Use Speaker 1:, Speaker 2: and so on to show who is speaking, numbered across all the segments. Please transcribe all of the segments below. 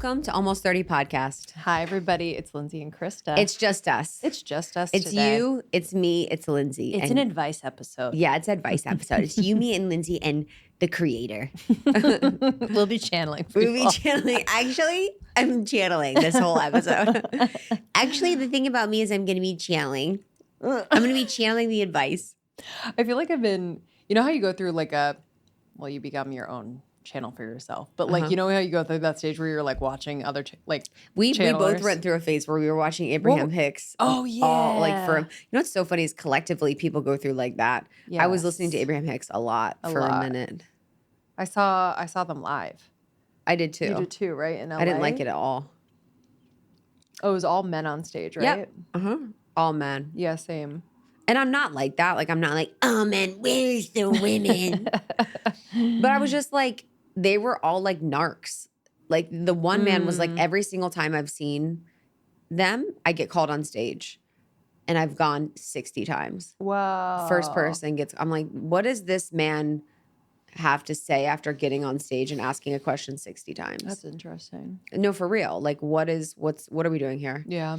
Speaker 1: Welcome to Almost 30 Podcast.
Speaker 2: Hi, everybody. It's Lindsay and Krista.
Speaker 1: It's just us.
Speaker 2: It's just us
Speaker 1: It's
Speaker 2: today.
Speaker 1: you, it's me, it's Lindsay.
Speaker 2: It's an advice episode.
Speaker 1: Yeah, it's an advice episode. It's you, me, and Lindsay, and the creator.
Speaker 2: We'll be channeling people.
Speaker 1: We'll be channeling. Actually, I'm channeling this whole episode. Actually, the thing about me is I'm going to be channeling. I'm going to be channeling the advice.
Speaker 2: I feel like I've been, you know how you go through you become your own channel for yourself. But you know how you go through that stage where you're like watching other
Speaker 1: we both went through a phase where we were watching Abraham Hicks.
Speaker 2: Oh yeah.
Speaker 1: You know what's so funny is collectively people go through like that. Yes. I was listening to Abraham Hicks a lot for a minute.
Speaker 2: I saw them live.
Speaker 1: I did too.
Speaker 2: You did too, right? In LA?
Speaker 1: I didn't like it at all.
Speaker 2: Oh, it was all men on stage, right?
Speaker 1: Yep. All men.
Speaker 2: Yeah, same.
Speaker 1: And I'm not like that. Like I'm not like, oh man, where's the women? But I was just like, they were all like narcs. Like the one man was like, every single time I've seen them, I get called on stage. And I've gone 60 times.
Speaker 2: Wow.
Speaker 1: First person I'm like, what does this man have to say after getting on stage and asking a question 60 times?
Speaker 2: That's interesting.
Speaker 1: No, for real. Like what are we doing here?
Speaker 2: Yeah.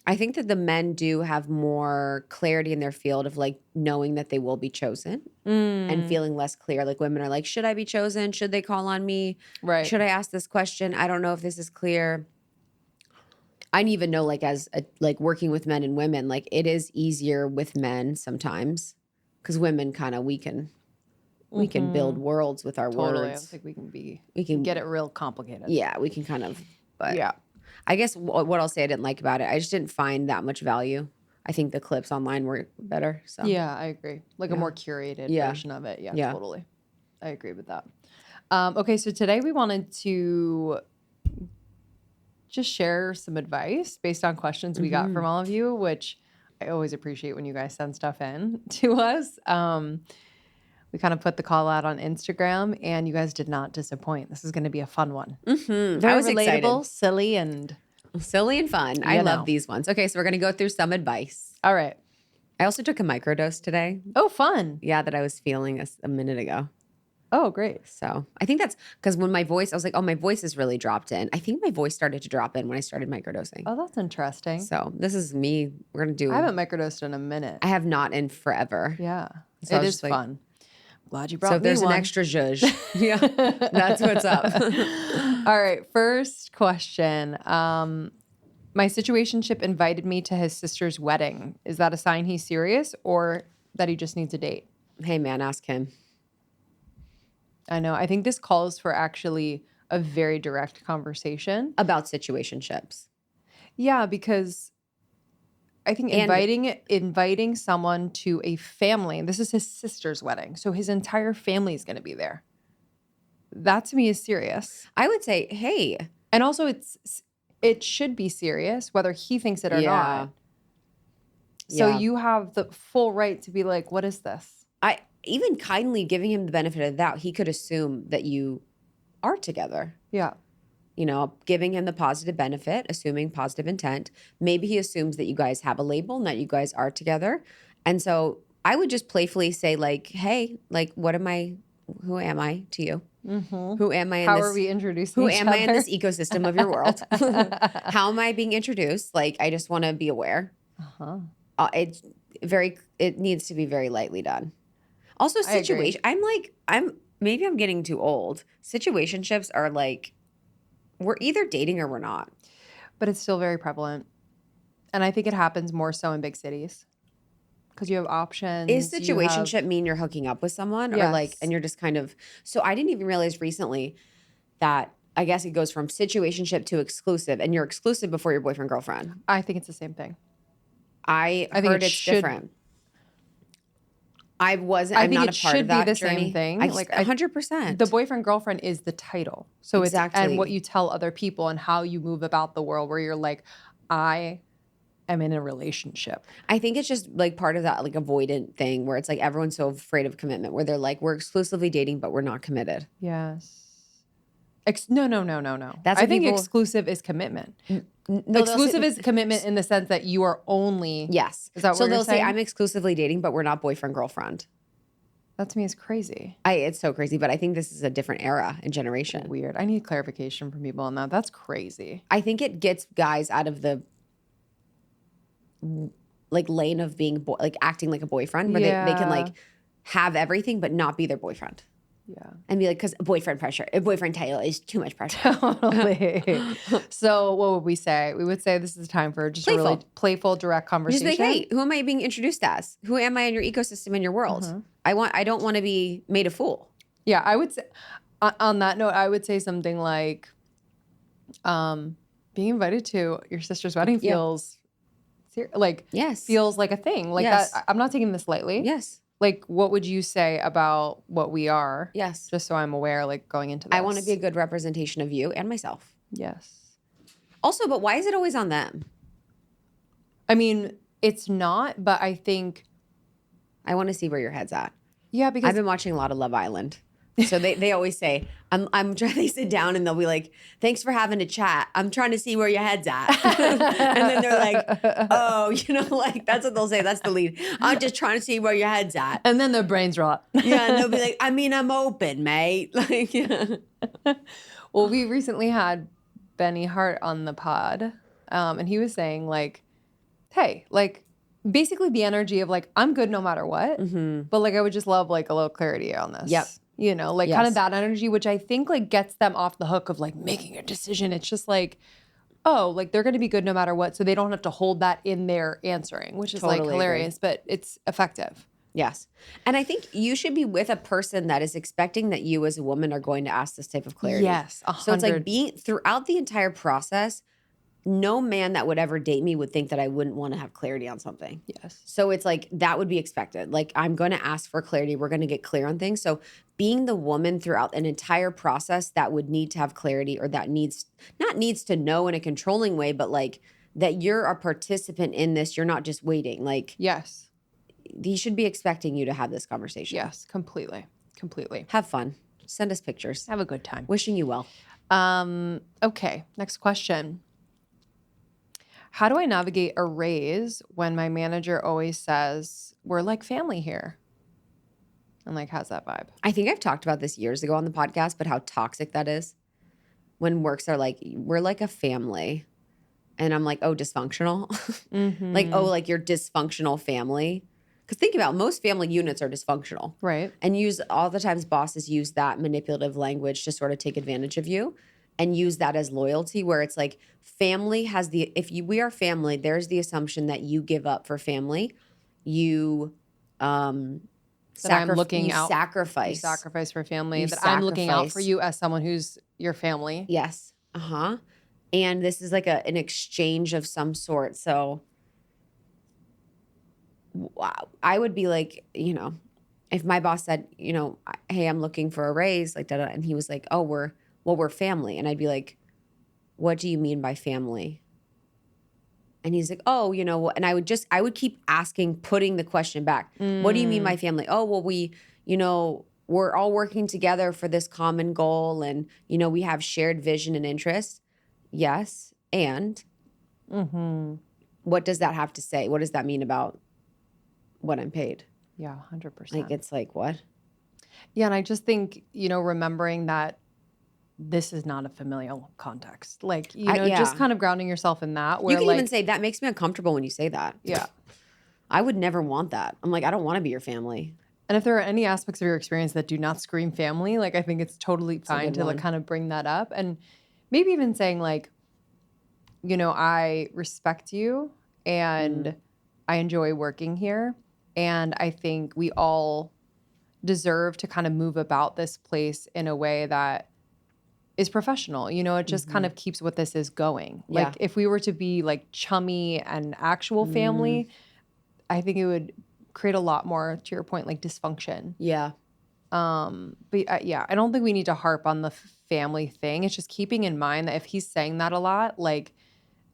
Speaker 1: I think that the men do have more clarity in their field of like knowing that they will be chosen and feeling less clear. Like women are like, should I be chosen? Should they call on me?
Speaker 2: Right.
Speaker 1: Should I ask this question? I don't know if this is clear. I didn't even know like working with men and women, like it is easier with men sometimes because women kind of we can build worlds with our words.
Speaker 2: I think we can get it real complicated.
Speaker 1: Yeah, we can kind of, but
Speaker 2: yeah.
Speaker 1: I guess what I'll say I didn't like about it, I just didn't find that much value. I think the clips online were better. So
Speaker 2: yeah, I agree. Like a more curated version of it. Yeah, totally. I agree with that. Okay, so today we wanted to just share some advice based on questions we got from all of you, which I always appreciate when you guys send stuff in to us. We kind of put the call out on Instagram, and you guys did not disappoint. This is going to be a fun one.
Speaker 1: Very
Speaker 2: I was
Speaker 1: relatable,
Speaker 2: excited. silly and
Speaker 1: fun. I love these ones. Okay, so we're going to go through some advice.
Speaker 2: All right.
Speaker 1: I also took a microdose today.
Speaker 2: Oh, fun.
Speaker 1: Yeah, that I was feeling a minute ago.
Speaker 2: Oh, great.
Speaker 1: So I think that's because when I was like, oh, my voice has really dropped in. I think my voice started to drop in when I started microdosing.
Speaker 2: Oh, that's interesting.
Speaker 1: So this is me. We're going to do.
Speaker 2: I haven't microdosed in a minute.
Speaker 1: I have not in forever.
Speaker 2: Yeah.
Speaker 1: So
Speaker 2: it is fun. Glad you brought me one.
Speaker 1: So if there's an extra zhuzh. Yeah, that's what's up.
Speaker 2: All right, first question. My situationship invited me to his sister's wedding. Is that a sign he's serious or that he just needs a date?
Speaker 1: Hey, man, ask him.
Speaker 2: I know. I think this calls for actually a very direct conversation.
Speaker 1: About situationships.
Speaker 2: Yeah, because I think inviting someone to a family, this is his sister's wedding, so his entire family is going to be there. That to me is serious.
Speaker 1: I would say, hey.
Speaker 2: And also it should be serious, whether he thinks it or not. So you have the full right to be like, what is this?
Speaker 1: Even kindly giving him the benefit of the doubt, he could assume that you are together.
Speaker 2: Yeah.
Speaker 1: You know, giving him the positive benefit, assuming positive intent. Maybe he assumes that you guys have a label and that you guys are together. And so I would just playfully say like, hey, like, who am I to you? Mm-hmm. Who am I in
Speaker 2: How are we introducing each other?
Speaker 1: Who am I in this ecosystem of your world? How am I being introduced? Like, I just want to be aware. It needs to be very lightly done. Also, situation. Maybe I'm getting too old. Situationships are like, we're either dating or we're not.
Speaker 2: But it's still very prevalent. And I think it happens more so in big cities. Because you have options.
Speaker 1: Is situationship mean you're hooking up with someone?
Speaker 2: Yes.
Speaker 1: Or like, and you're just kind of, so I didn't even realize recently that I guess it goes from situationship to exclusive, and you're exclusive before your boyfriend, girlfriend.
Speaker 2: I think it's the same thing.
Speaker 1: I heard it's different. I'm not a part of that journey.
Speaker 2: It should be the same thing.
Speaker 1: 100%.
Speaker 2: The boyfriend, girlfriend is the title. So
Speaker 1: exactly.
Speaker 2: And what you tell other people and how you move about the world where you're like, I am in a relationship.
Speaker 1: I think it's just like part of that like avoidant thing where it's like everyone's so afraid of commitment where they're like, we're exclusively dating, but we're not committed.
Speaker 2: Yes. No. I think exclusive is commitment. No, exclusive is commitment in the sense that you are only.
Speaker 1: Yes.
Speaker 2: Is that what
Speaker 1: so
Speaker 2: you're
Speaker 1: they'll
Speaker 2: saying?
Speaker 1: say, I'm exclusively dating, but we're not boyfriend, girlfriend.
Speaker 2: That to me is crazy.
Speaker 1: It's so crazy, but I think this is a different era and generation.
Speaker 2: Weird. I need clarification from people on that. That's crazy.
Speaker 1: I think it gets guys out of the like lane of being like acting like a boyfriend, where they can like have everything but not be their boyfriend.
Speaker 2: Yeah.
Speaker 1: And be like, because boyfriend title is too much pressure.
Speaker 2: Totally. So what would we say? We would say this is a time for just
Speaker 1: Playful.
Speaker 2: a really playful, direct conversation.
Speaker 1: Just like, hey, who am I being introduced as? Who am I in your ecosystem, in your world? I don't want to be made a fool.
Speaker 2: Yeah, I would say, on that note, I would say something like, being invited to your sister's wedding feels like, feels like a thing. Like that. I'm not taking this lightly.
Speaker 1: Yes.
Speaker 2: Like, what would you say about what we are?
Speaker 1: Yes.
Speaker 2: Just so I'm aware, like, going into this.
Speaker 1: I want to be a good representation of you and myself.
Speaker 2: Yes.
Speaker 1: Also, but why is it always on them?
Speaker 2: I mean, it's not, but I think...
Speaker 1: I want to see where your head's at.
Speaker 2: Yeah, because...
Speaker 1: I've been watching a lot of Love Island. So they always say, I'm trying to sit down and they'll be like, thanks for having a chat. I'm trying to see where your head's at. And then they're like, oh, like that's what they'll say. That's the lead. I'm just trying to see where your head's at.
Speaker 2: And then their brains rot.
Speaker 1: Yeah. And they'll be like, I mean, I'm open, mate. Like, yeah.
Speaker 2: Well, we recently had Benny Hart on the pod. And he was saying like, hey, like basically the energy of like, I'm good no matter what. But like, I would just love like a little clarity on this.
Speaker 1: Yep.
Speaker 2: Like kind of that energy, which I think like gets them off the hook of like making a decision. It's just like, oh, like they're going to be good no matter what. So they don't have to hold that in their answering, which is like hilarious, but it's effective.
Speaker 1: Yes. And I think you should be with a person that is expecting that you as a woman are going to ask this type of clarity.
Speaker 2: Yes. 100.
Speaker 1: So it's like being throughout the entire process, no man that would ever date me would think that I wouldn't want to have clarity on something.
Speaker 2: Yes.
Speaker 1: So it's like that would be expected. Like I'm going to ask for clarity. We're going to get clear on things. So being the woman throughout an entire process that would need to have clarity, or that needs to know in a controlling way, but like that you're a participant in this. You're not just waiting. Like,
Speaker 2: yes,
Speaker 1: he should be expecting you to have this conversation.
Speaker 2: Yes, completely.
Speaker 1: Have fun. Send us pictures.
Speaker 2: Have a good time.
Speaker 1: Wishing you well.
Speaker 2: Okay, next question. How do I navigate a raise when my manager always says, we're like family here? And like, how's that vibe?
Speaker 1: I think I've talked about this years ago on the podcast, but how toxic that is. When works are like, we're like a family. And I'm like, oh, dysfunctional? Like, oh, like your dysfunctional family. Because think about it, most family units are dysfunctional.
Speaker 2: Right.
Speaker 1: And all the times bosses use that manipulative language to sort of take advantage of you. And use that as loyalty, where it's like family has we are family, there's the assumption that you give up for family. You
Speaker 2: sacrifice.
Speaker 1: You
Speaker 2: sacrifice for family. I'm looking out for you as someone who's your family.
Speaker 1: Yes. And this is like an exchange of some sort. So I would be like, if my boss said, hey, I'm looking for a raise, like da-da, and he was like, oh, we're family. And I'd be like, what do you mean by family? And he's like, oh, and I would keep asking, putting the question back. What do you mean by family? Oh, well, we're all working together for this common goal, and, we have shared vision and interest. Yes. And what does that have to say? What does that mean about what I'm paid?
Speaker 2: Yeah, 100%.
Speaker 1: Like, it's like, what?
Speaker 2: Yeah. And I just think, remembering that this is not a familial context. Like, just kind of grounding yourself in that. Where
Speaker 1: you can even say, that makes me uncomfortable when you say that.
Speaker 2: Yeah.
Speaker 1: I would never want that. I'm like, I don't want to be your family.
Speaker 2: And if there are any aspects of your experience that do not scream family, like, I think it's totally fine to like kind of bring that up. And maybe even saying like, I respect you and I enjoy working here. And I think we all deserve to kind of move about this place in a way that is professional. It just kind of keeps what this is going.
Speaker 1: Yeah.
Speaker 2: Like if we were to be like chummy and actual family, I think it would create a lot more, to your point, like dysfunction.
Speaker 1: Yeah.
Speaker 2: But I don't think we need to harp on the family thing. It's just keeping in mind that if he's saying that a lot, like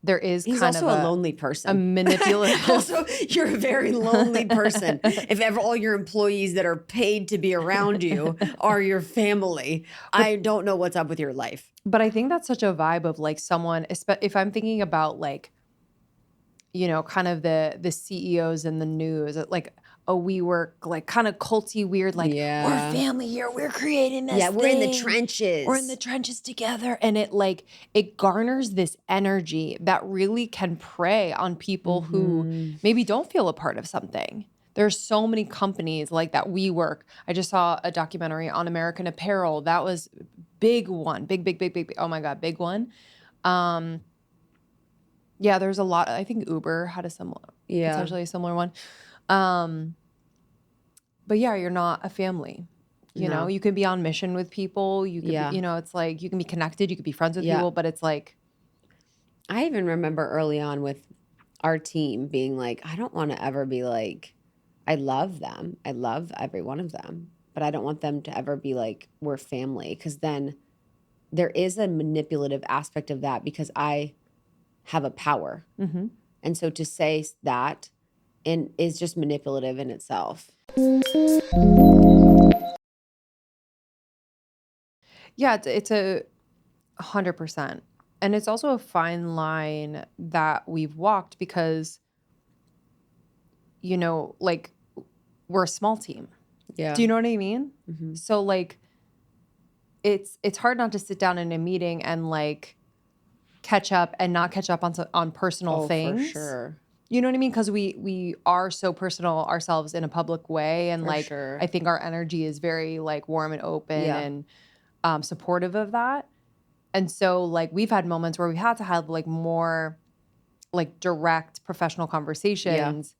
Speaker 2: he's
Speaker 1: also a lonely person.
Speaker 2: A manipulative.
Speaker 1: Also, you're a very lonely person. If ever all your employees that are paid to be around you are your family, I don't know what's up with your life.
Speaker 2: But I think that's such a vibe of like someone, if I'm thinking about like, kind of the CEOs in the news, like, a WeWork, like kind of culty, weird, like we're family here, we're creating this
Speaker 1: we're in the
Speaker 2: thing.
Speaker 1: trenches.
Speaker 2: We're in the trenches together. And it garners this energy that really can prey on people who maybe don't feel a part of something. There's so many companies like that WeWork. I just saw a documentary on American Apparel. That was big one. Big. Oh my God, big one. Yeah, there's a lot. I think Uber had a potentially a similar one. But yeah, you're not a family. You know, you can be on mission with people. You could, be, it's like you can be connected. You could be friends with people, but it's like.
Speaker 1: I even remember early on with our team being like, I don't want to ever be like, I love them. I love every one of them, but I don't want them to ever be like, we're family. Because then there is a manipulative aspect of that because I have a power. And so to say that is just manipulative in itself.
Speaker 2: Yeah, it's 100%. And it's also a fine line that we've walked because, like we're a small team.
Speaker 1: Yeah.
Speaker 2: Do you know what I mean? So like it's hard not to sit down in a meeting and like catch up and not catch up on personal things.
Speaker 1: For sure.
Speaker 2: You know what I mean? Because we are so personal ourselves in a public way. And I think our energy is very like warm and open and supportive of that. And so like we've had moments where we've had to have like more like direct professional conversations,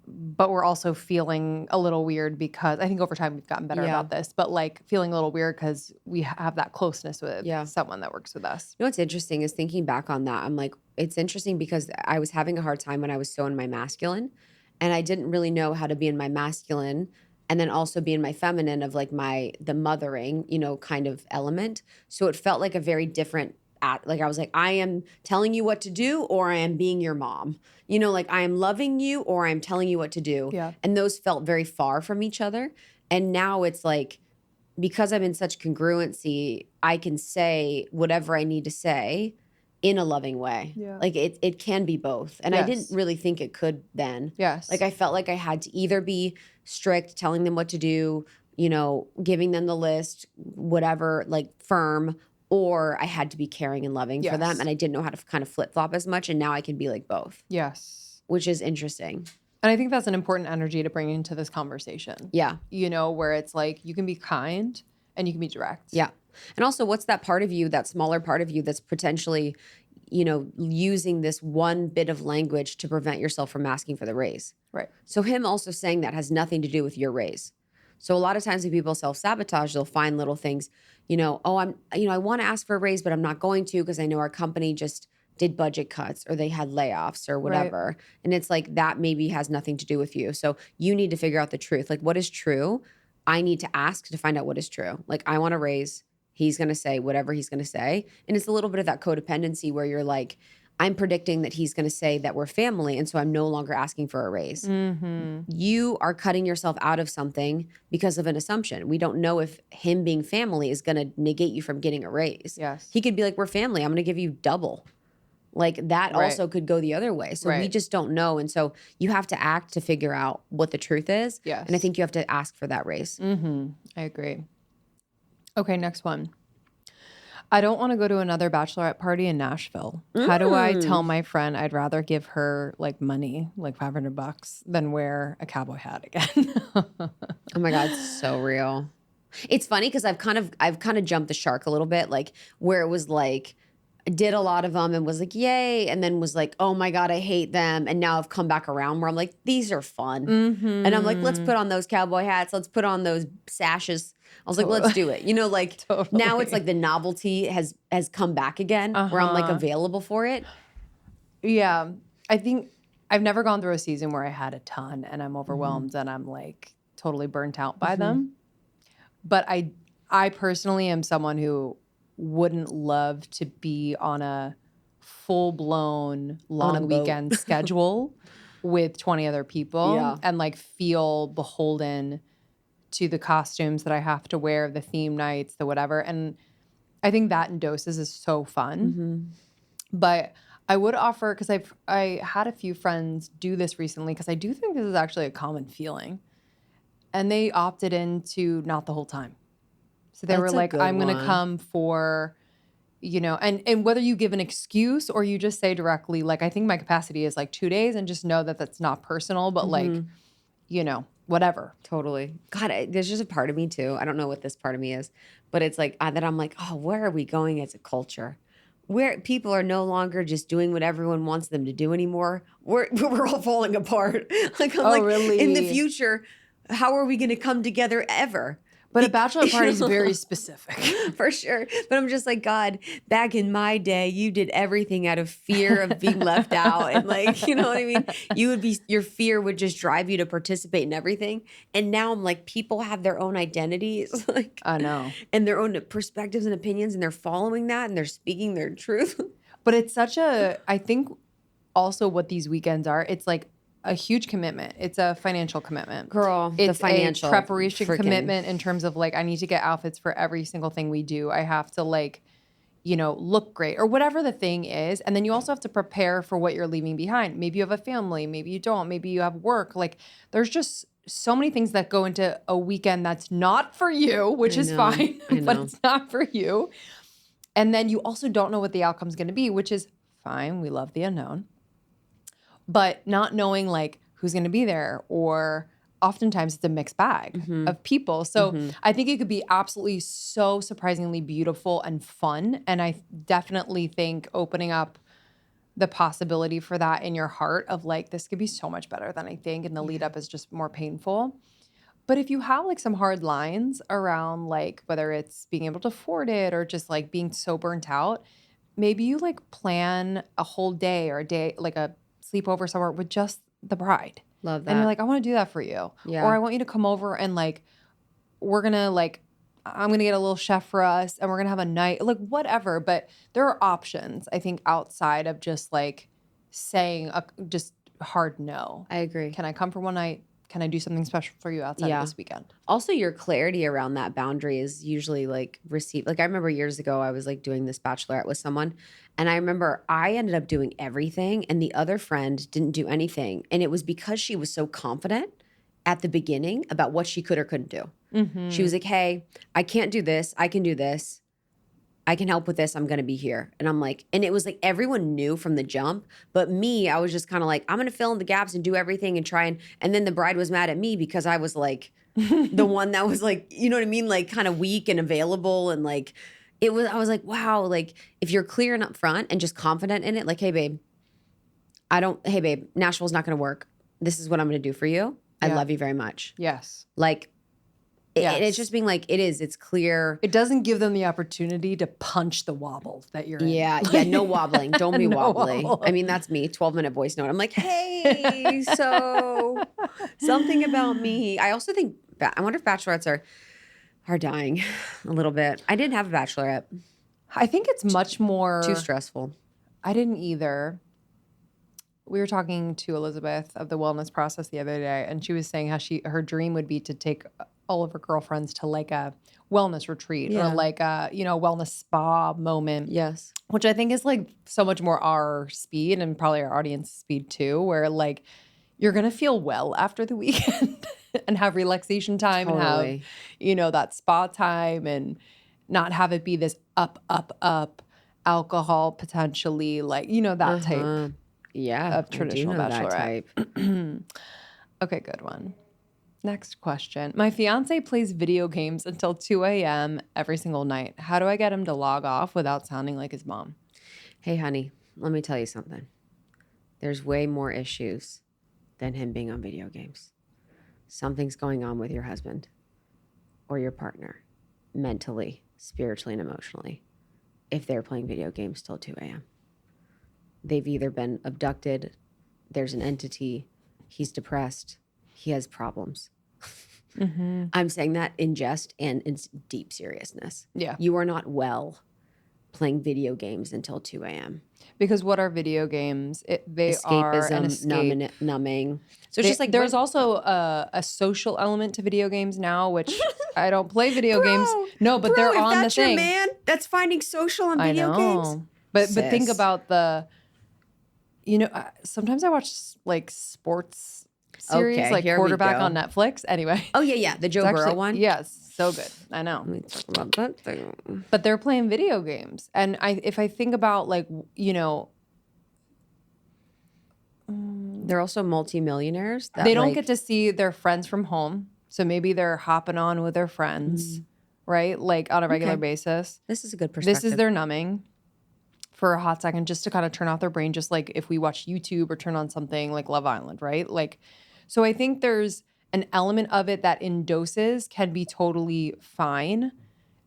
Speaker 2: but we're also feeling a little weird because I think over time we've gotten better about this, but like feeling a little weird because we have that closeness with someone that works with us.
Speaker 1: You know what's interesting is thinking back on that. I'm like, it's interesting because I was having a hard time when I was so in my masculine and I didn't really know how to be in my masculine and then also be in my feminine of like the mothering, kind of element. So it felt like a very different like I was like, I am telling you what to do or I am being your mom. Like I am loving you or I'm telling you what to do.
Speaker 2: Yeah.
Speaker 1: And those felt very far from each other. And now it's like, because I'm in such congruency, I can say whatever I need to say in a loving way.
Speaker 2: Yeah.
Speaker 1: Like it can be both. And I didn't really think it could then.
Speaker 2: Yes.
Speaker 1: Like I felt like I had to either be strict, telling them what to do, giving them the list, whatever, like firm, or I had to be caring and loving for them. And I didn't know how to kind of flip-flop as much. And now I can be like both.
Speaker 2: Yes.
Speaker 1: Which is interesting.
Speaker 2: And I think that's an important energy to bring into this conversation.
Speaker 1: Yeah.
Speaker 2: Where it's like you can be kind and you can be direct.
Speaker 1: Yeah. And also, what's that part of you, that smaller part of you that's potentially, using this one bit of language to prevent yourself from asking for the raise?
Speaker 2: Right.
Speaker 1: So him also saying that has nothing to do with your raise. So a lot of times when people self-sabotage, they'll find little things, I want to ask for a raise, but I'm not going to because I know our company just did budget cuts or they had layoffs or whatever. Right. And it's like that maybe has nothing to do with you. So you need to figure out the truth. Like what is true? I need to ask to find out what is true. Like I want a raise. He's going to say whatever he's going to say. And it's a little bit of that codependency where you're like, I'm predicting that he's going to say that we're family. And so I'm no longer asking for a raise. You are cutting yourself out of something because of an assumption. We don't know if him being family is going to negate you from getting a raise.
Speaker 2: Yes.
Speaker 1: He could be like, we're family. I'm going to give you double. Like that also could go the other way. So we just don't know. And so you have to act to figure out what the truth is.
Speaker 2: Yes.
Speaker 1: And I think you have to ask for that raise.
Speaker 2: I agree. Okay, next one. I don't want to go to another bachelorette party in Nashville. How do I tell my friend I'd rather give her like money, like $500 than wear a cowboy hat again?
Speaker 1: Oh my God, so real. It's funny because I've kind of jumped the shark a little bit, like where it was like, did a lot of them and was like, yay. And then was like, oh my God, I hate them. And now I've come back around where I'm like, these are fun. And I'm like, let's put on those cowboy hats. Let's put on those sashes. I was like, let's do it. Now it's like the novelty has come back again where I'm like available for it.
Speaker 2: Yeah. I think I've never gone through a season where I had a ton and I'm overwhelmed and I'm like totally burnt out by them. But I personally am someone who wouldn't love to be on a full-blown long weekend schedule with 20 other people and like feel beholden to the costumes that I have to wear, the theme nights, the whatever. And I think that in doses is so fun. But I would offer, because I had a few friends do this recently, because I do think this is actually a common feeling. And they opted into not the whole time. So they were like, I'm going to come for, and whether you give an excuse or you just say directly, like, I think my capacity is like 2 days, and just know that that's not personal, but like, whatever.
Speaker 1: Totally. God, there's just a part of me too. I don't know what this part of me is, but it's like that I'm like, oh, where are we going as a culture? Where people are no longer just doing what everyone wants them to do anymore. We're all falling apart. Like, I'm like,
Speaker 2: really?
Speaker 1: In the future, how are we going to come together ever?
Speaker 2: But a bachelor party is very specific.
Speaker 1: For sure. But I'm just like, God, back in my day, you did everything out of fear of being left out. And like, you know what I mean? Your fear would just drive you to participate in everything. And now I'm like, people have their own identities. Like,
Speaker 2: I know.
Speaker 1: And their own perspectives and opinions, and they're following that and they're speaking their truth.
Speaker 2: But it's I think also what these weekends are, it's like a huge commitment. It's a financial commitment.
Speaker 1: Girl,
Speaker 2: it's
Speaker 1: the financial
Speaker 2: a preparation commitment in terms of like, I need to get outfits for every single thing we do. I have to like, look great or whatever the thing is. And then you also have to prepare for what you're leaving behind. Maybe you have a family, maybe you don't, maybe you have work. Like there's just so many things that go into a weekend that's not for you, which is fine, but it's not for you. And then you also don't know what the outcome's going to be, which is fine. We love the unknown. But not knowing like who's going to be there, or oftentimes it's a mixed bag of people. So I think it could be absolutely so surprisingly beautiful and fun. And I definitely think opening up the possibility for that in your heart of like, this could be so much better than I think. And the lead up is just more painful. But if you have like some hard lines around like whether it's being able to afford it or just like being so burnt out, maybe you like plan a whole day or a day, like a sleepover somewhere with just the bride.
Speaker 1: Love that.
Speaker 2: And you're like, I want to do that for you.
Speaker 1: Yeah.
Speaker 2: Or I want you to come over and like, we're going to like, I'm going to get a little chef for us and we're going to have a night, like whatever. But there are options, I think, outside of just like saying a just hard no.
Speaker 1: I agree.
Speaker 2: Can I come for one night? Can I do something special for you outside of this weekend?
Speaker 1: Also, your clarity around that boundary is usually like received. Like I remember years ago, I was like doing this bachelorette with someone, and I remember I ended up doing everything and the other friend didn't do anything. And it was because she was so confident at the beginning about what she could or couldn't do. She was like, hey, I can't do this. I can do this. I can help with this. I'm going to be here. And I'm like, and it was like everyone knew from the jump. But me, I was just kind of like, I'm going to fill in the gaps and do everything and try. And then the bride was mad at me because I was like the one that was like, you know what I mean? Like kind of weak and available. And like, I was like, wow, like if you're clear and upfront and just confident in it, like, hey, babe, Nashville's not going to work. This is what I'm going to do for you. I love you very much.
Speaker 2: Yes.
Speaker 1: Like, it's just being like, it's clear.
Speaker 2: It doesn't give them the opportunity to punch the wobble that you're in.
Speaker 1: Yeah, no wobbling. Don't be wobbly. I mean, that's me, 12-minute voice note. I'm like, hey, so something about me. I also think, I wonder if bachelorettes are dying a little bit. I didn't have a bachelorette.
Speaker 2: I think it's much more.
Speaker 1: Too stressful.
Speaker 2: I didn't either. We were talking to Elizabeth of the wellness process the other day, and she was saying how her dream would be to take all of her girlfriends to like a wellness retreat or like a, wellness spa moment.
Speaker 1: Yes.
Speaker 2: Which I think is like so much more our speed and probably our audience speed too, where like you're going to feel well after the weekend and have relaxation time and have, that spa time and not have it be this up, alcohol potentially, like, that type.
Speaker 1: Yeah.
Speaker 2: Of traditional bachelorette.
Speaker 1: That type.
Speaker 2: Okay, good one. Next question. My fiance plays video games until 2 a.m. every single night. How do I get him to log off without sounding like his mom?
Speaker 1: Hey, honey, let me tell you something. There's way more issues than him being on video games. Something's going on with your husband or your partner, mentally, spiritually, and emotionally, if they're playing video games till 2 a.m. They've either been abducted, there's an entity, he's depressed, he has problems. I'm saying that in jest and in deep seriousness.
Speaker 2: Yeah.
Speaker 1: You are not well playing video games until 2 a.m.
Speaker 2: Because what are video games? They are an escape.
Speaker 1: Numbing. So it's just like
Speaker 2: there's also a social element to video games now, which I don't play video games. No, but they're on the thing.
Speaker 1: Your man that's finding social on video games.
Speaker 2: But think about sometimes I watch like sports series,
Speaker 1: Okay,
Speaker 2: like
Speaker 1: here we
Speaker 2: Quarterback
Speaker 1: go.
Speaker 2: on Netflix. Anyway.
Speaker 1: Oh, yeah. The Joe Burrow one?
Speaker 2: Yes, so good. I know.
Speaker 1: Let me talk about that thing.
Speaker 2: But they're playing video games. And if I think about like,
Speaker 1: they're also multimillionaires.
Speaker 2: They don't get to see their friends from home. So maybe they're hopping on with their friends, right? Like on a regular basis.
Speaker 1: This is a good perspective.
Speaker 2: This is their numbing for a hot second, just to kind of turn off their brain, just like if we watch YouTube or turn on something like Love Island, right? Like, so I think there's an element of it that in doses can be totally fine.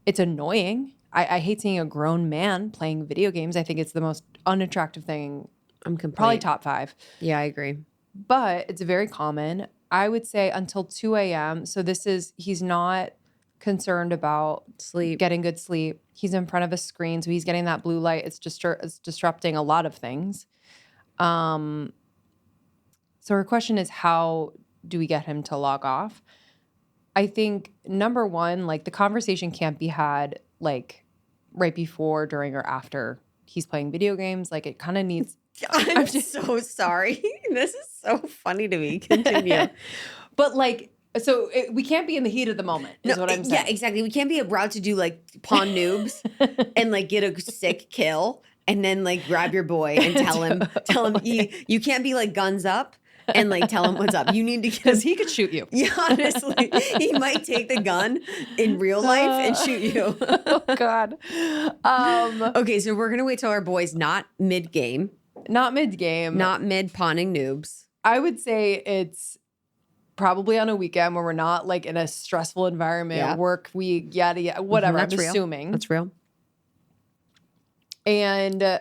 Speaker 2: It's annoying. I hate seeing a grown man playing video games. I think it's the most unattractive thing. Probably top 5.
Speaker 1: Yeah, I agree.
Speaker 2: But it's very common. I would say until 2 a.m. So he's not concerned about
Speaker 1: sleep,
Speaker 2: getting good sleep. He's in front of a screen, so he's getting that blue light. It's disrupting a lot of things. So her question is, how do we get him to log off? I think number one, like the conversation can't be had like right before, during, or after he's playing video games. Like it kind of needs.
Speaker 1: I'm so sorry. This is so funny to me. Continue.
Speaker 2: But like, so we can't be in the heat of the moment, is what I'm saying.
Speaker 1: Yeah, exactly. We can't be about to do like pawn noobs and like get a sick kill and then like grab your boy and tell him you can't be like guns up and like tell him what's up. You need to get
Speaker 2: because he could shoot you.
Speaker 1: Yeah, honestly, he might take the gun in real life and shoot you.
Speaker 2: Oh God.
Speaker 1: Okay, so we're gonna wait till our boy's not mid game.
Speaker 2: Not mid-game.
Speaker 1: Not mid-pawning noobs.
Speaker 2: I would say it's probably on a weekend where we're not like in a stressful environment, work week, yada, yada, whatever. I'm assuming.
Speaker 1: That's real.
Speaker 2: And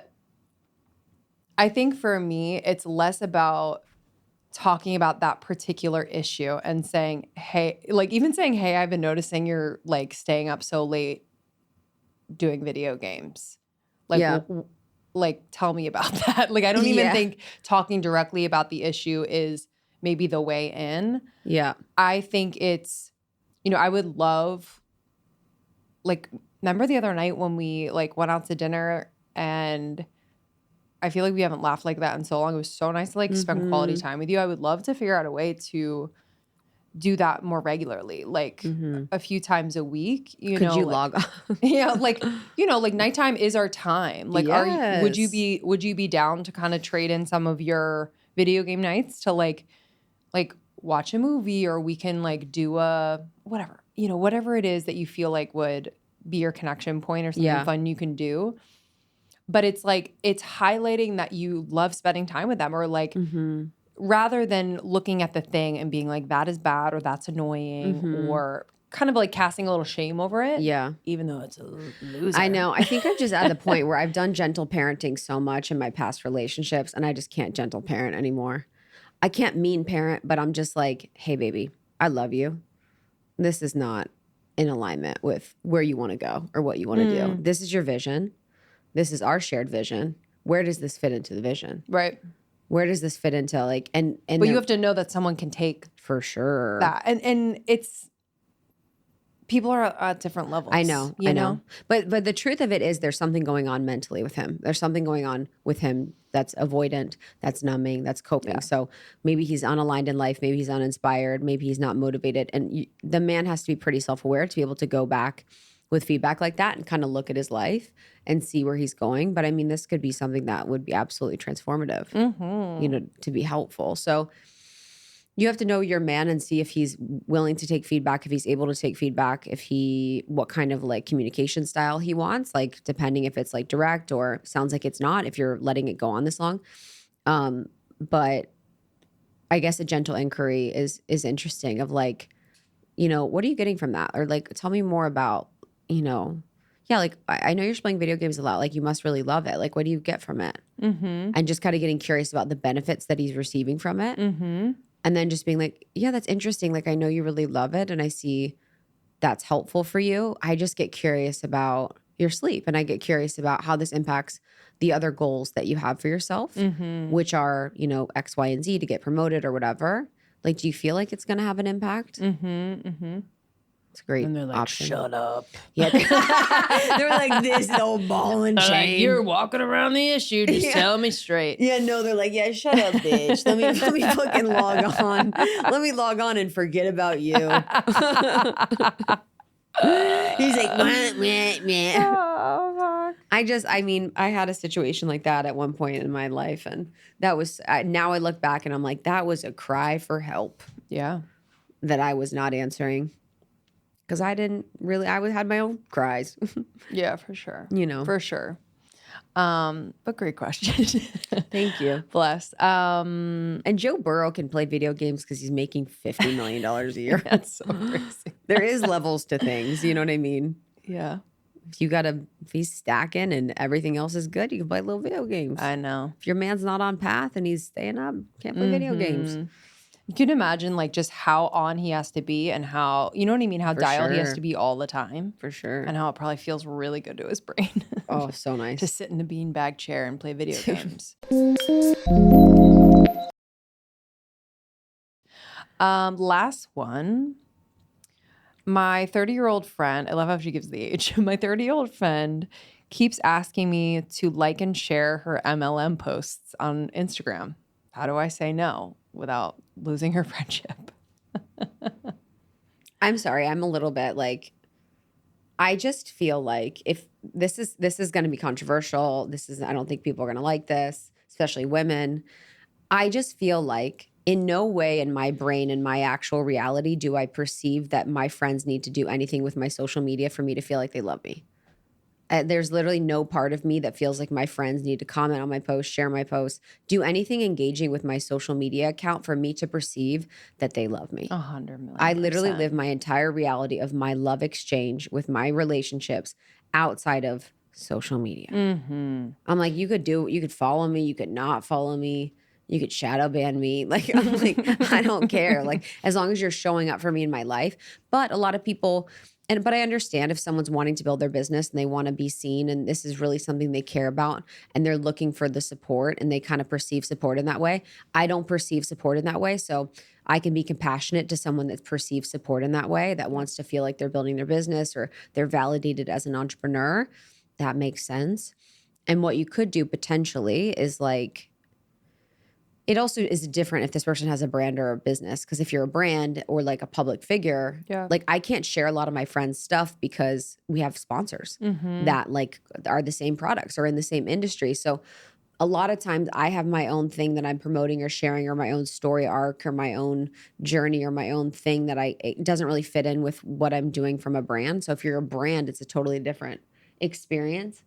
Speaker 2: I think for me, it's less about talking about that particular issue and saying, hey, like even saying, hey, I've been noticing you're like staying up so late doing video games. Like, like, tell me about that. Like, I don't even think talking directly about the issue is maybe the way in.
Speaker 1: Yeah.
Speaker 2: I think it's, I would love, like, remember the other night when we, like, went out to dinner and I feel like we haven't laughed like that in so long. It was so nice to, like, spend quality time with you. I would love to figure out a way to do that more regularly, like a few times a week. Could
Speaker 1: you log off?
Speaker 2: Yeah, like like nighttime is our time. Like, would you be down to kind of trade in some of your video game nights to like watch a movie, or we can like do a whatever it is that you feel like would be your connection point or something fun you can do. But it's like it's highlighting that you love spending time with them, or like. Rather than looking at the thing and being like, that is bad or that's annoying, or kind of like casting a little shame over it.
Speaker 1: Yeah.
Speaker 2: Even though it's a loser.
Speaker 1: I know. I think I'm just at the point where I've done gentle parenting so much in my past relationships and I just can't gentle parent anymore. I can't mean parent, but I'm just like, hey, baby, I love you. This is not in alignment with where you want to go or what you want to do. This is your vision. This is our shared vision. Where does this fit into the vision?
Speaker 2: Right.
Speaker 1: Where does this fit into like and
Speaker 2: but you have to know that someone can take
Speaker 1: for sure
Speaker 2: that and it's people are at different levels.
Speaker 1: I know. But the truth of it is there's something going on mentally with him. There's something going on with him that's avoidant, that's numbing, that's coping. So maybe he's unaligned in life, maybe he's uninspired, maybe he's not motivated, and the man has to be pretty self-aware to be able to go back with feedback like that and kind of look at his life and see where he's going. But I mean, this could be something that would be absolutely transformative, to be helpful. So you have to know your man and see if he's willing to take feedback, if he's able to take feedback, what kind of like communication style he wants, like depending if it's like direct or sounds like it's not, if you're letting it go on this long. But I guess a gentle inquiry is interesting of like, what are you getting from that? Or like, tell me more about, like, I know you're playing video games a lot. Like, you must really love it. Like, what do you get from it? And just kind of getting curious about the benefits that he's receiving from it. And then just being like, yeah, that's interesting. Like, I know you really love it. And I see that's helpful for you. I just get curious about your sleep. And I get curious about how this impacts the other goals that you have for yourself, which are, X, Y, and Z to get promoted or whatever. Like, do you feel like it's going to have an impact? It's a great
Speaker 2: And they're like,
Speaker 1: option.
Speaker 2: shut up.
Speaker 1: Yeah. They're like, this old ball and chain.
Speaker 2: Like, you're walking around the issue. Just tell me straight.
Speaker 1: Yeah, no, they're like, yeah, shut up, bitch. Let me fucking log on. Let me log on and forget about you. He's like, meh.
Speaker 2: Oh, fuck.
Speaker 1: I had a situation like that at one point in my life. And that was, now I look back and I'm like, that was a cry for help.
Speaker 2: Yeah.
Speaker 1: That I was not answering. Because I had my own cries.
Speaker 2: Yeah, for sure.
Speaker 1: You know.
Speaker 2: For sure. But great question.
Speaker 1: Thank you.
Speaker 2: Bless.
Speaker 1: And Joe Burrow can play video games because he's making $50 million a year.
Speaker 2: That's so crazy.
Speaker 1: There is levels to things. You know what I mean?
Speaker 2: Yeah.
Speaker 1: If he's stacking and everything else is good, you can play little video games.
Speaker 2: I know.
Speaker 1: If your man's not on path and he's staying up, can't play video games.
Speaker 2: You can imagine like just how on he has to be and how, you know what I mean? How dialed he has to be all the time.
Speaker 1: For sure.
Speaker 2: And how it probably feels really good to his brain.
Speaker 1: Oh, so nice.
Speaker 2: To sit in a beanbag chair and play video games. Last one. My 30-year-old friend, I love how she gives the age. My 30-year-old friend keeps asking me to like and share her MLM posts on Instagram. How do I say no without losing her friendship?
Speaker 1: I'm sorry. I'm a little bit like, I just feel like if this is going to be controversial, I don't think people are going to like this, especially women. I just feel like in no way in my brain and my actual reality do I perceive that my friends need to do anything with my social media for me to feel like they love me. There's literally no part of me that feels like my friends need to comment on my post, share my posts, do anything engaging with my social media account for me to perceive that they love me.
Speaker 2: 100 million.
Speaker 1: I literally live my entire reality of my love exchange with my relationships outside of social media.
Speaker 2: Mm-hmm.
Speaker 1: I'm like, you could follow me, you could not follow me, you could shadow ban me. Like, I'm like, I don't care. Like, as long as you're showing up for me in my life. But a lot of people, but I understand if someone's wanting to build their business and they want to be seen and this is really something they care about and they're looking for the support and they kind of perceive support in that way. I don't perceive support in that way. So I can be compassionate to someone that perceives support in that way, that wants to feel like they're building their business or they're validated as an entrepreneur. That makes sense. And what you could do potentially is like, it also is different if this person has a brand or a business. Because if you're a brand or like a public figure, like I can't share a lot of my friends' stuff because we have sponsors that like are the same products or in the same industry. So a lot of times I have my own thing that I'm promoting or sharing or my own story arc or my own journey or my own thing that it doesn't really fit in with what I'm doing from a brand. So if you're a brand, it's a totally different experience.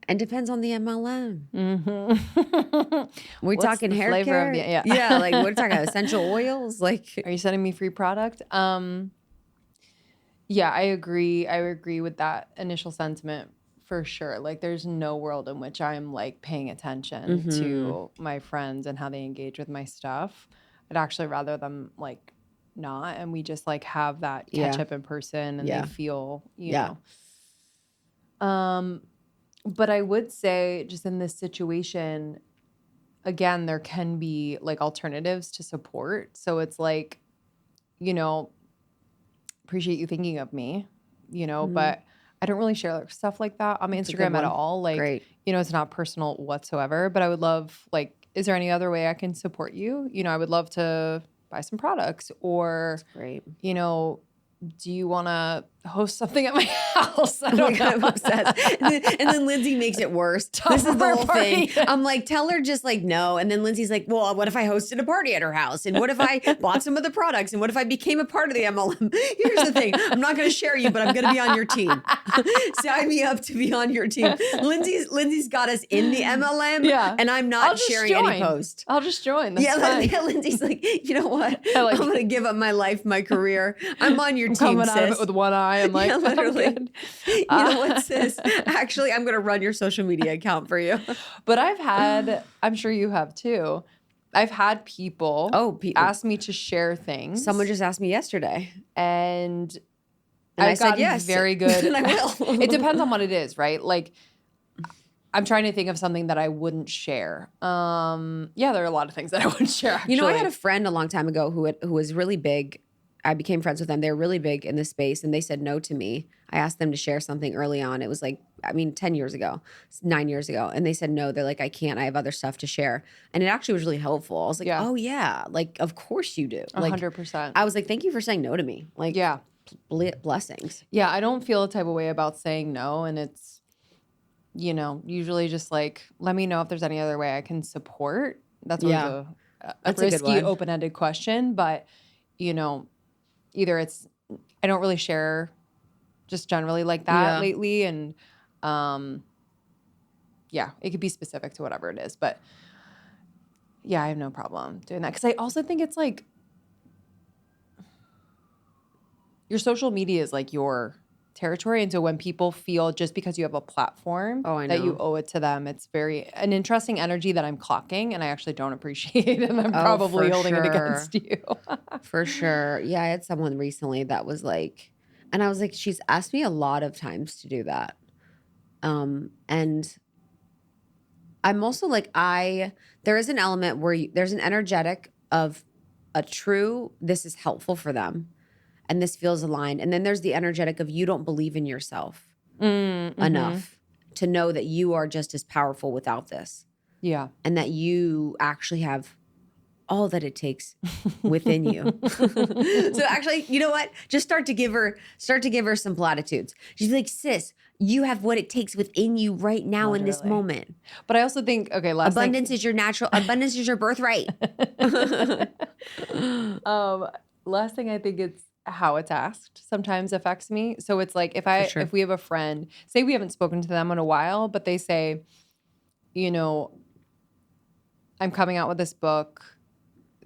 Speaker 1: And depends on the MLM.
Speaker 2: Mm-hmm.
Speaker 1: We're talking hair care. Yeah, like we're talking essential oils. Like,
Speaker 2: are you sending me free product? Yeah, I agree. I agree with that initial sentiment for sure. Like, there's no world in which I'm like paying attention to my friends and how they engage with my stuff. I'd actually rather them like not, and we just like have that catch up in person, and they feel, you know. But I would say just in this situation, again, there can be like alternatives to support. So it's like, you know, appreciate you thinking of me, you know, but I don't really share stuff like that on my Instagram at all. Like, you know, it's not personal whatsoever, but I would love, like, is there any other way I can support you? You know, I would love to buy some products or, you know, do you want to host something at my house? I don't know.
Speaker 1: I'm obsessed. And then Lindsay makes it worse. This is the whole thing. I'm like, tell her just like no. And then Lindsay's like, well, what if I hosted a party at her house? And what if I bought some of the products? And what if I became a part of the MLM? Here's the thing. I'm not going to share you, but I'm going to be on your team. Sign me up to be on your team. Lindsay's got us in the MLM, and I'm not sharing any post.
Speaker 2: I'll just join. That's fine.
Speaker 1: Lindsay's like, you know what? I'm going to give up my life, my career. I'm on your team,
Speaker 2: coming
Speaker 1: sis.
Speaker 2: Out of it with one eye. I'm like,
Speaker 1: literally. You know what, sis? Actually, I'm going to run your social media account for you.
Speaker 2: But I've had, I'm sure you have too. I've had people ask me to share things.
Speaker 1: Someone just asked me yesterday.
Speaker 2: And
Speaker 1: I said yes.
Speaker 2: Very good.
Speaker 1: And I will.
Speaker 2: It depends on what it is, right? Like, I'm trying to think of something that I wouldn't share. Yeah, there are a lot of things that I wouldn't share, actually.
Speaker 1: You know, I had a friend a long time ago who was really big I became friends with them. They're really big in this space, and they said no to me. I asked them to share something early on. It was like, 10 years ago, 9 years ago. And they said no. They're like, I can't. I have other stuff to share. And it actually was really helpful. I was like, oh yeah, like of course you do. Like
Speaker 2: 100%.
Speaker 1: I was like, thank you for saying no to me. Like,
Speaker 2: yeah,
Speaker 1: blessings.
Speaker 2: Yeah, I don't feel a type of way about saying no, and it's, usually just like, let me know if there's any other way I can support. That's always a risky, open-ended question, but either it's, I don't really share just generally like that lately, and it could be specific to whatever it is, but yeah, I have no problem doing that, because I also think it's like your social media is like your territory, and so when people feel just because you have a platform that you owe it to them, it's an interesting energy that I'm clocking, and I actually don't appreciate, and I'm probably holding it against you.
Speaker 1: For sure. Yeah, I had someone recently that was like, and I was like, she's asked me a lot of times to do that. And I'm also like, there is an element where there's an energetic of a true, this is helpful for them, and this feels aligned. And then there's the energetic of you don't believe in yourself enough to know that you are just as powerful without this. Yeah. And that you actually have all that it takes within you. So actually, you know what? Just start to give her some platitudes. She's like, sis, you have what it takes within you right now in this moment.
Speaker 2: But I also think,
Speaker 1: abundance is your natural, abundance is your birthright.
Speaker 2: Last thing, I think it's how it's asked sometimes affects me. So it's like if we have a friend, say we haven't spoken to them in a while, but they say, I'm coming out with this book.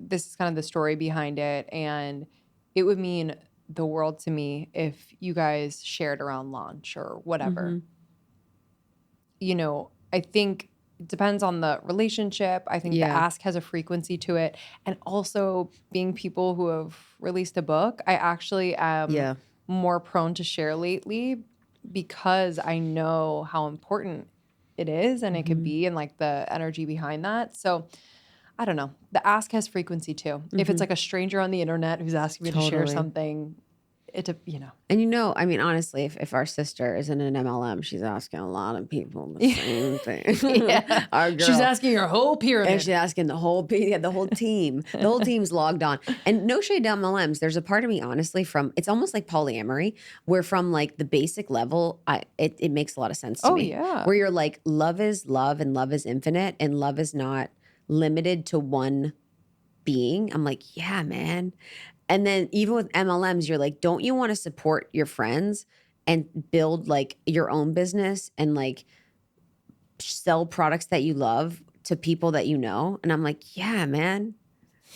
Speaker 2: This is kind of the story behind it, and it would mean the world to me if you guys shared around launch or whatever. I think it depends on the relationship. I think the ask has a frequency to it. And also, being people who have released a book, I actually am more prone to share lately because I know how important it is and it could be, and like the energy behind that. So I don't know. The ask has frequency too. If it's like a stranger on the internet who's asking me to share something,
Speaker 1: And honestly, if our sister is in an MLM, she's asking a lot of people the same thing. Our girl,
Speaker 2: she's asking her whole pyramid.
Speaker 1: And she's asking the whole team. The whole team's logged on. And no shade to MLMs. There's a part of me, honestly, it's almost like polyamory, where from like the basic level, it makes a lot of sense to me. Yeah. Where you're like, love is love and love is infinite and love is not limited to one being. I'm like, yeah, man. And then even with MLMs, you're like, don't you want to support your friends and build like your own business and like sell products that you love to people that you know? And I'm like, yeah, man.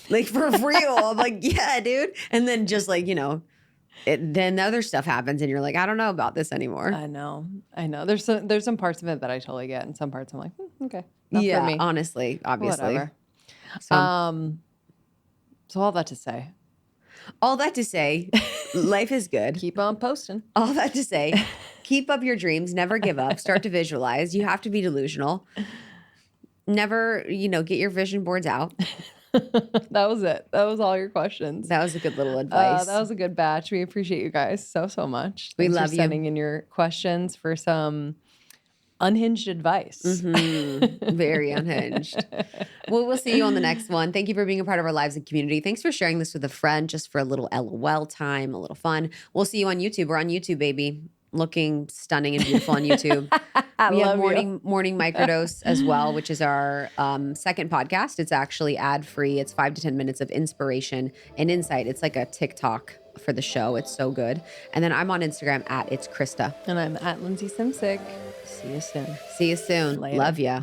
Speaker 1: Like for real. I'm like, yeah, dude. And then just like, then the other stuff happens and you're like, I don't know about this anymore.
Speaker 2: I know. There's some parts of it that I totally get, and some parts I'm like, okay. Not for me.
Speaker 1: Honestly, obviously.
Speaker 2: Whatever. So all that to say,
Speaker 1: life is good.
Speaker 2: Keep on posting.
Speaker 1: All that to say, keep up your dreams. Never give up. Start to visualize. You have to be delusional. Never, get your vision boards out.
Speaker 2: That was it. That was all your questions.
Speaker 1: That was a good little advice.
Speaker 2: That was a good batch. We appreciate you guys so much.
Speaker 1: We love
Speaker 2: you. Sending in your questions for some unhinged advice.
Speaker 1: Very unhinged. Well, we'll see you on the next one. Thank you for being a part of our lives and community. Thanks for sharing this with a friend, just for a little LOL time, a little fun. We'll see you on YouTube. We're on YouTube, baby. Looking stunning and beautiful on YouTube. We have morning microdose as well, which is our second podcast. It's actually ad-free. It's 5 to 10 minutes of inspiration and insight. It's like a TikTok for the show. It's so good. And then I'm on Instagram @itskrista.
Speaker 2: And I'm @LindsaySimsick.
Speaker 1: See you soon.
Speaker 2: Later.
Speaker 1: Love ya.